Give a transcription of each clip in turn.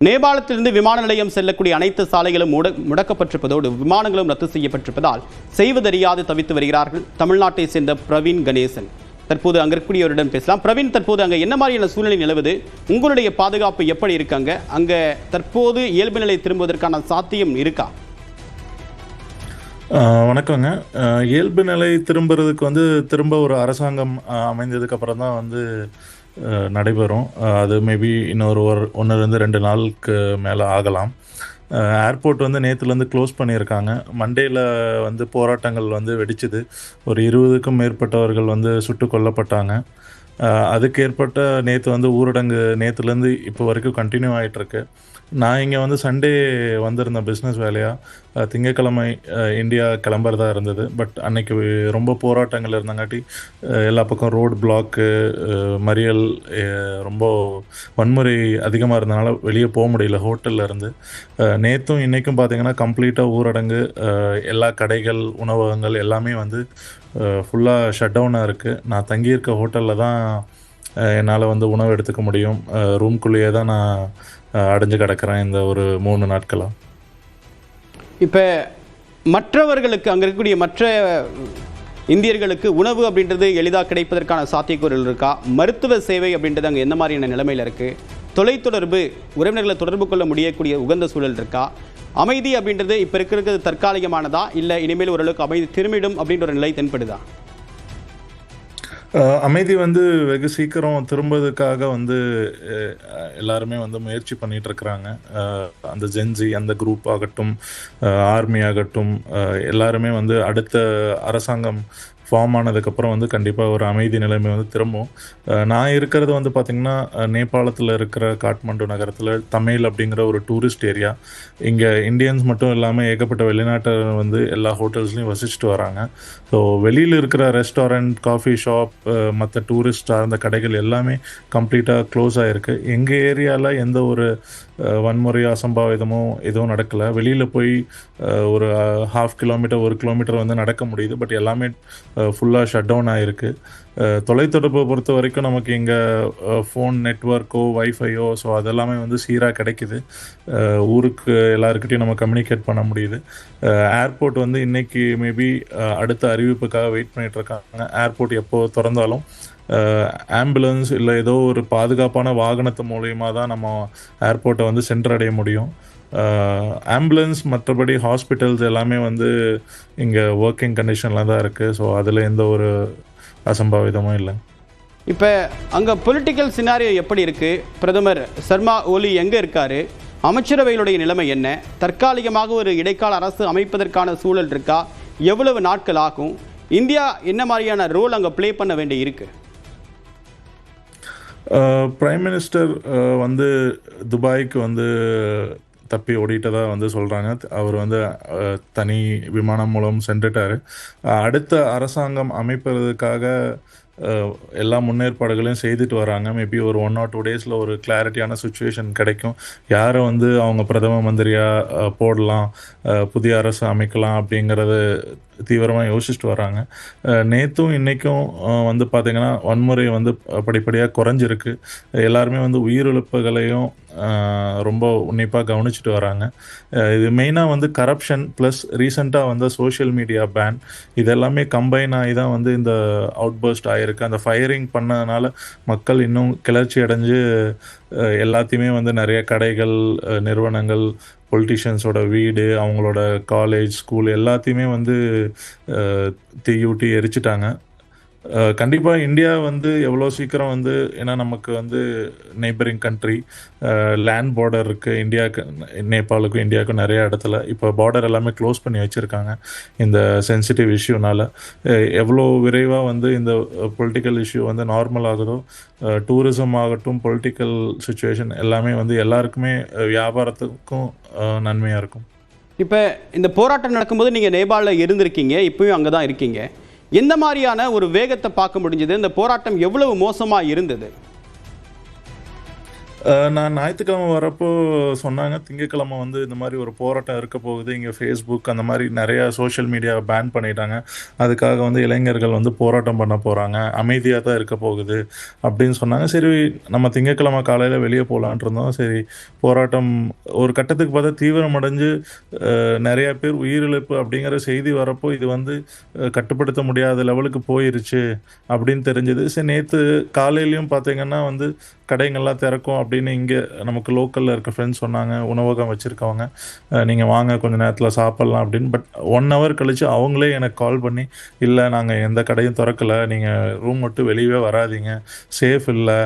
நேபாளத்திலிருந்து விமான நிலையம் செல்லக்கூடிய அனைத்து சாலைகளும் முடக்கப்பட்டிருப்பதோடு விமானங்களும் ரத்து செய்யப்பட்டிருப்பதால் செய்வதறியாது தவித்து வருகிறார்கள் தமிழ்நாட்டை சேர்ந்த பிரவீன் கணேசன். தற்போது அங்க இருக்கக்கூடியவரிடம் பேசலாம். பிரவீன், தற்போது அங்க என்ன மாதிரியான சூழ்நிலை நிலவுது? உங்களுடைய பாதுகாப்பு எப்படி இருக்காங்க? அங்க தற்போது இயல்பு நிலை திரும்புவதற்கான சாத்தியம் இருக்கா? வணக்கங்க. இயல்பு நிலை திரும்புறதுக்கு திரும்ப ஒரு அரசாங்கம் அமைந்ததுக்கு அப்புறம் தான் நடைபெறும். அது மேபி இன்னொரு 1-2 நாளுக்கு மேலே ஆகலாம். ஏர்போர்ட் நேற்றுலேருந்து க்ளோஸ் பண்ணியிருக்காங்க. மண்டேயில் போராட்டங்கள் வெடிச்சுது. ஒரு 20க்கும் மேற்பட்டவர்கள் சுட்டு கொல்லப்பட்டாங்க. அதுக்கு ஏற்பட்ட நேற்று ஊரடங்கு நேற்றுலேருந்து இப்போ வரைக்கும் கண்டினியூ ஆகிட்டுருக்கு. நான் இங்கே சண்டே வந்திருந்தேன் பிஸ்னஸ் வேலையாக. திங்கட்கிழமை இந்தியா கிளம்புறதா இருந்தது. பட் அன்னைக்கு ரொம்ப போராட்டங்கள் இருந்தங்காட்டி எல்லா பக்கம் ரோடு பிளாக்கு, மறியல், ரொம்ப வன்முறை அதிகமாக இருந்தனால வெளியே போக முடியல ஹோட்டலில் இருந்து. நேற்றும் இன்றைக்கும் பார்த்திங்கன்னா கம்ப்ளீட்டாக ஊரடங்கு. எல்லா கடைகள், உணவகங்கள் எல்லாமே ஃபுல்லாக ஷட் டவுனாக இருக்குது. நான் தங்கியிருக்க ஹோட்டலில் தான் என்னால் உணவு எடுத்துக்க முடியும். ரூம்குள்ளேயே தான் நான் அடைஞ்சு கிடக்கிறேன் இந்த ஒரு 3 நாட்களாக. இப்போ மற்றவர்களுக்கு, அங்கே இருக்கக்கூடிய மற்ற இந்தியர்களுக்கு உணவு அப்படின்றது எளிதாக கிடைப்பதற்கான சாத்தியக்கூறுகள் இருக்கா? மருத்துவ சேவை அப்படின்றது அங்கே என்ன மாதிரியான நிலைமையில் இருக்குது? தொலைத்தொடர்பு, உறவினர்களை தொடர்பு கொள்ள முடியக்கூடிய உகந்த சூழல் இருக்கா? அமைதி அப்படின்றது இப்போ இருக்கிறது தற்காலிகமானதா, இல்லை இனிமேல் ஓரளவுக்கு அமைதி திரும்பிடும் அப்படின்ற ஒரு நிலை தென்படுதா? அமைதி வெகு சீக்கிரம் திரும்புறதுக்காக எல்லாருமே முயற்சி பண்ணிட்டு இருக்கிறாங்க. அந்த ஜென்சி, அந்த குரூப் ஆகட்டும், ஆர்மி ஆகட்டும், எல்லாருமே அடுத்த அரசாங்கம் ஃபார்ம் ஆனதுக்கப்புறம் கண்டிப்பாக ஒரு அமைதி நிலைமை திரும்பும். நான் இருக்கிறது பார்த்திங்கன்னா நேபாளத்தில் இருக்கிற காட்மாண்டு நகரத்தில் தமிழ் அப்படிங்கிற ஒரு டூரிஸ்ட் ஏரியா. இங்கே இந்தியன்ஸ் மட்டும் இல்லாமல் ஏகப்பட்ட வெளிநாட்டை எல்லா ஹோட்டல்ஸ்லையும் வசிச்சுட்டு வராங்க. ஸோ வெளியில் இருக்கிற ரெஸ்டாரண்ட், காஃபி ஷாப், மற்ற டூரிஸ்ட் சார்ந்த கடைகள் எல்லாமே கம்ப்ளீட்டாக க்ளோஸ் ஆகிருக்கு. எங்கள் ஏரியாவில் எந்த ஒரு வன்முறை அசம்பாவிதமோ எதுவும் நடக்கலை. வெளியில் போய் ஒரு 1/2 கிலோமீட்டர் 1 கிலோமீட்டர் நடக்க முடியுது. பட் எல்லாமே ஃபுல்லாக ஷட் டவுன் ஆகிருக்கு. தொலைத்தொடர்பை பொறுத்த வரைக்கும் நமக்கு இங்கே ஃபோன் நெட்வொர்க்கோ வைஃபையோ ஸோ அதெல்லாமே சீராக கிடைக்குது. ஊருக்கு எல்லாருக்கிட்டையும் நம்ம கம்யூனிகேட் பண்ண முடியுது. ஏர்போர்ட் இன்றைக்கி மேபி அடுத்த அறிவிப்புக்காக வெயிட் பண்ணிகிட்ருக்காங்க. ஏர்போர்ட் எப்போ திறந்தாலும் ஆம்புலன்ஸ் இல்லை ஏதோ ஒரு பாதுகாப்பான வாகனத்து மூலயமா தான் நம்ம ஏர்போர்ட்டை சென்றடைய முடியும். ஆம்புலன்ஸ், மற்றபடி ஹாஸ்பிட்டல்ஸ் எல்லாமே இங்கே ஒர்க்கிங் கண்டிஷனில் தான் இருக்குது. ஸோ அதில் எந்த ஒரு அசம்பாவிதமும் இல்லை. இப்போ அங்கே பொலிட்டிக்கல் சினாரியோ எப்படி இருக்குது? பிரதமர் சர்மா ஓலி எங்கே இருக்கார்? அமைச்சரவைகளுடைய நிலைமை என்ன? தற்காலிகமாக ஒரு இடைக்கால அரசு அமைப்பதற்கான சூழல் இருக்கா? எவ்வளவு நாட்கள் ஆகும்? இந்தியா என்ன மாதிரியான ரோல் அங்கே ப்ளே பண்ண வேண்டி இருக்குது? பிரைம் மினிஸ்டர் துபாய்க்கு தப்பி ஓடிட்டதாக சொல்கிறாங்க. அவர் தனி விமானம் மூலம் சென்றுட்டார். அடுத்த அரசாங்கம் அமைப்பதற்காக எல்லா முன்னேற்பாடுகளையும் செய்துட்டு வராங்க. மேபி ஒரு 1 or 2 டேஸில் ஒரு கிளாரிட்டியான சுச்சுவேஷன் கிடைக்கும். யாரை அவங்க பிரதம மந்திரியாக போடலாம், புதிய அரசு அமைக்கலாம் அப்படிங்கிறது தீவிரமாக யோசிச்சுட்டு வராங்க. நேற்றும் இன்றைக்கும் பார்த்திங்கன்னா வன்முறை படிப்படியாக குறைஞ்சிருக்கு. எல்லாருமே உயிரிழப்புகளையும் ரொம்ப உன்னிப்பாக கவனிச்சுட்டு வராங்க. இது மெயினாக கரப்ஷன் ப்ளஸ் ரீசெண்டாக சோஷியல் மீடியா பேன், இதெல்லாமே கம்பைன் ஆகி தான் இந்த அவுட்பர்ஸ்ட் ஆகிருக்கு. அந்த ஃபயரிங் பண்ணதுனால மக்கள் இன்னும் கிளர்ச்சி அடைஞ்சு எல்லாத்தையுமே நிறைய கடைகள், நிறுவனங்கள், பொலிட்டிஷியன்ஸோட வீடு, அவங்களோட காலேஜ், ஸ்கூல் எல்லாத்தையுமே தீயூட்டி எரிச்சிட்டாங்க. கண்டிப்பாக இந்தியா எவ்வளோ சீக்கிரம் ஏன்னா நமக்கு நெய்பரிங் கண்ட்ரி, லேண்ட் பார்டர் இருக்குது இந்தியாவுக்கு, நேபாளுக்கும் இந்தியாவுக்கும் நிறைய இடத்துல. இப்போ பார்டர் எல்லாமே க்ளோஸ் பண்ணி வச்சுருக்காங்க இந்த சென்சிட்டிவ் இஷ்யூனால். எவ்வளோ விரைவாக இந்த பொலிட்டிக்கல் இஷ்யூ நார்மல் ஆகுதோ, டூரிசம் ஆகட்டும், பொலிட்டிக்கல் சுச்சுவேஷன் எல்லாமே எல்லாருக்குமே வியாபாரத்துக்கும் நன்மையாக இருக்கும். இப்போ இந்த போராட்டம் நடக்கும்போது நீங்கள் நேபாளில் இருந்திருக்கீங்க, இப்போயும் அங்கே தான் இருக்கீங்க. எந்த மாதிரியான ஒரு வேகத்தை பார்க்க முடிஞ்சது? இந்த போராட்டம் எவ்வளவு மோசமாக இருந்தது? நான் ஞாயிற்றுக்கிழமை வரப்போ சொன்னாங்க, திங்கட்கிழமை வந்து இந்த மாதிரி ஒரு போராட்டம் இருக்க போகுது. இங்கே ஃபேஸ்புக் அந்த மாதிரி நிறையா சோஷியல் மீடியா பேன் பண்ணிட்டாங்க. அதுக்காக வந்து இளைஞர்கள் வந்து போராட்டம் பண்ண போகிறாங்க. அமைதியாக தான் இருக்க போகுது அப்படின்னு சொன்னாங்க. சரி, நம்ம திங்கட்கிழமை காலையில் வெளியே போகலான்ட்டு இருந்தோம். சரி, போராட்டம் ஒரு கட்டத்துக்கு பார்த்தா தீவிரமடைஞ்சு நிறையா பேர் உயிரிழப்பு அப்படிங்கிற செய்தி வரப்போ இது வந்து கட்டுப்படுத்த முடியாத லெவலுக்கு போயிருச்சு அப்படின்னு தெரிஞ்சது. சரி, நேற்று காலையிலையும் பார்த்தீங்கன்னா வந்து கடைங்கள்லாம் திறக்கும் அப்படின்னு இங்கே நமக்கு லோக்கலில் இருக்க ஃப்ரெண்ட்ஸ் சொன்னாங்க, உணவகம் வச்சுருக்கவங்க, நீங்கள் வாங்க கொஞ்சம் நேரத்தில் சாப்பிட்லாம் அப்படின்னு. பட் 1 ஹவர் கழித்து அவங்களே எனக்கு கால் பண்ணி, இல்லை நாங்கள் எந்த கடையும் திறக்கலை, நீங்கள் ரூம் விட்டு வெளியவே வராதீங்க, சேஃப் இல்லை,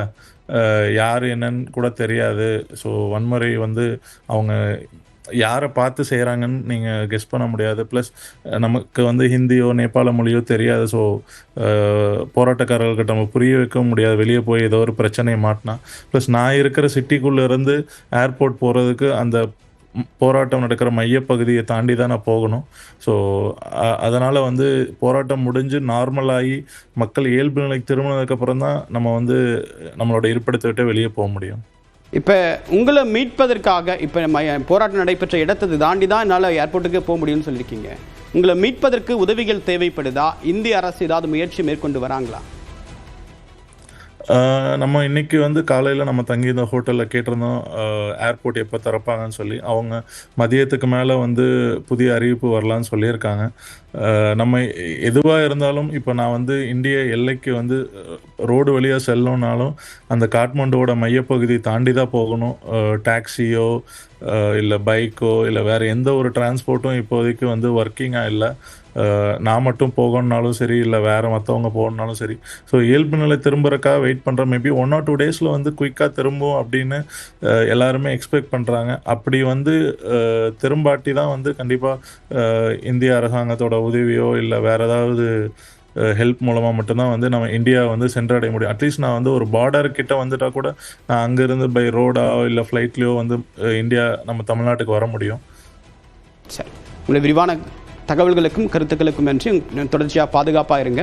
யார் என்னன்னு கூட தெரியாது. ஸோ வன்முறை வந்து அவங்க யாரை பார்த்து செய்கிறாங்கன்னு நீங்கள் கெஸ் பண்ண முடியாது. ப்ளஸ் நமக்கு வந்து ஹிந்தியோ நேபாள மொழியோ தெரியாது. ஸோ போராட்டக்காரர்கள்கிட்ட நம்ம புரிய வைக்க முடியாது, வெளியே போய் ஏதோ ஒரு பிரச்சனையை மாட்டினா. ப்ளஸ் நான் இருக்கிற சிட்டிக்குள்ளே இருந்து ஏர்போர்ட் போகிறதுக்கு அந்த போராட்டம் நடக்கிற மையப்பகுதியை தாண்டி தான் நான் போகணும். ஸோ அதனால் வந்து போராட்டம் முடிஞ்சு நார்மலாகி மக்கள் இயல்பு நிலைக்கு திரும்பினதுக்கப்புறம் தான் நம்ம வந்து நம்மளோட இருப்பிடத்தை விட்டு வெளியே போக முடியும். இப்போ உங்களை மீட்பதற்காக இப்போ போராட்டம் நடைபெற்ற இடத்தை தாண்டி தான் என்னால் ஏர்போர்ட்டுக்கு போக முடியும்னு சொல்லியிருக்கீங்க. உங்களை மீட்பதற்கு உதவிகள் தேவைப்படுதா? இந்திய அரசு ஏதாவது முயற்சி மேற்கொண்டு வராங்களா? நம்ம இன்னைக்கு வந்து காலையில் நம்ம தங்கியிருந்த ஹோட்டலில் கேட்டிருந்தோம் ஏர்போர்ட் எப்போ திறப்பாங்கன்னு சொல்லி. அவங்க மதியத்துக்கு மேலே வந்து புதிய அறிவிப்பு வரலான்னு சொல்லியிருக்காங்க. நம்ம எதுவாக இருந்தாலும் இப்போ நான் வந்து இந்திய எல்லைக்கு வந்து ரோடு வழியாக செல்லணுன்னாலும் அந்த காட்மாண்டுவோட மையப்பகுதி தாண்டி தான் போகணும். டாக்ஸியோ இல்லை பைக்கோ இல்லை வேறு எந்த ஒரு டிரான்ஸ்போர்ட்டும் இப்போதைக்கு வந்து ஒர்க்கிங்காக இல்லை. நான் மட்டும் போகணுன்னாலும் சரி, இல்லை வேறு மற்றவங்க போகணுன்னாலும் சரி. ஸோ இயல்பு நிலை திரும்புறக்காக வெயிட் பண்ணுறேன். மேபி 1 or 2 டேஸில் வந்து குயிக்காக திரும்பும் அப்படின்னு எல்லாருமே எக்ஸ்பெக்ட் பண்ணுறாங்க. அப்படி வந்து திரும்பாட்டி தான் வந்து கண்டிப்பாக இந்திய அரசாங்கத்தோட உதவியோ இல்லை வேறு ஏதாவது ஹெல்ப் மூலமாக மட்டும்தான் வந்து நம்ம இந்தியா வந்து சென்றடைய முடியும். அட்லீஸ்ட் நான் வந்து ஒரு பார்டர் கிட்ட வந்துட்டால் கூட நான் அங்கேருந்து பை ரோடோ இல்லை ஃப்ளைட்லேயோ வந்து இந்தியா நம்ம தமிழ்நாட்டுக்கு வர முடியும். சரி, உங்களுடைய விரிவான தகவல்களுக்கும் கருத்துக்களுக்கும் நன்றி. தொடர்ச்சியாக பாதுகாப்பாக இருங்க.